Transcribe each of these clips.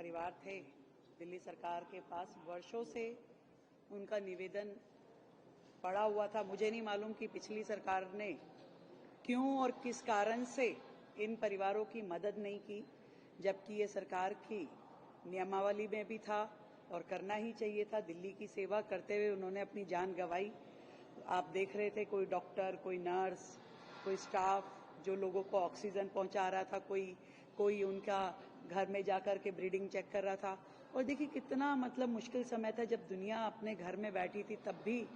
परिवार थे दिल्ली सरकार के पास, वर्षों से उनका निवेदन पड़ा हुआ था। मुझे नहीं मालूम कि पिछली सरकार ने क्यों और किस कारण से इन परिवारों की मदद नहीं की, जबकि ये सरकार की नियमावली में भी था और करना ही चाहिए था। दिल्ली की सेवा करते हुए उन्होंने अपनी जान गंवाई। आप देख रहे थे, कोई डॉक्टर, कोई नर्स, कोई स्टाफ जो लोगों को ऑक्सीजन पहुंचा रहा था, कोई उनका घर में जाकर के ब्रीडिंग चेक कर रहा था। और देखिए कितना मुश्किल समय था जब दुनिया अपने घर में बैठी थी, तब भी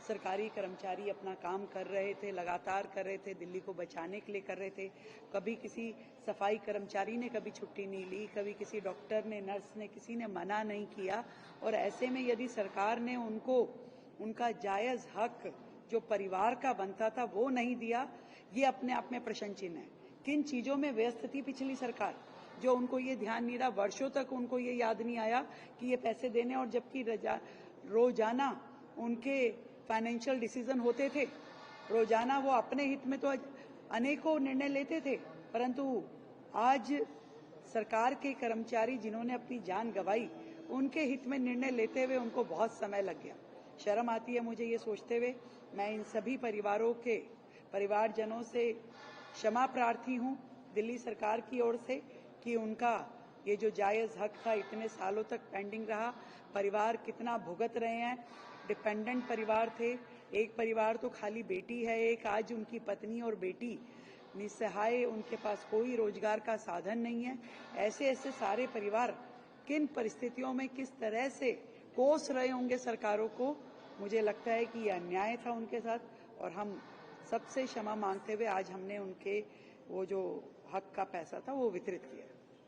सरकारी कर्मचारी अपना काम कर रहे थे, लगातार कर रहे थे, दिल्ली को बचाने के लिए कर रहे थे। कभी किसी सफाई कर्मचारी ने कभी छुट्टी नहीं ली, कभी किसी डॉक्टर ने, नर्स ने, किसी ने मना नहीं किया। और ऐसे में यदि सरकार ने उनको उनका जायज हक जो परिवार का बनता था वो नहीं दिया, ये अपने आप में प्रश्न चिन्ह है। किन चीजों में व्यस्त थी पिछली सरकार जो उनको ये ध्यान नहीं रहा, वर्षों तक उनको ये याद नहीं आया कि ये पैसे देने, और जबकि रोजाना उनके फाइनेंशियल डिसीजन होते थे, रोजाना वो अपने हित में तो अनेकों निर्णय लेते थे, परंतु आज सरकार के कर्मचारी जिन्होंने अपनी जान गंवाई, उनके हित में निर्णय लेते हुए उनको बहुत समय लग गया। शर्म आती है मुझे ये सोचते हुए। मैं इन सभी परिवारजनों से क्षमा प्रार्थी हूं दिल्ली सरकार की ओर से कि उनका ये जो जायज हक था इतने सालों तक पेंडिंग रहा। परिवार कितना भुगत रहे हैं, डिपेंडेंट परिवार थे। एक परिवार तो खाली बेटी है, एक आज उनकी पत्नी और बेटी निसहाय, उनके पास कोई रोजगार का साधन नहीं है। ऐसे सारे परिवार किन परिस्थितियों में किस तरह से कोस रहे होंगे सरकारों को। मुझे लगता है कि यह अन्याय था उनके साथ, और हम सबसे क्षमा मांगते हुए आज हमने उनके वो जो हक का पैसा था वो वितरित किया।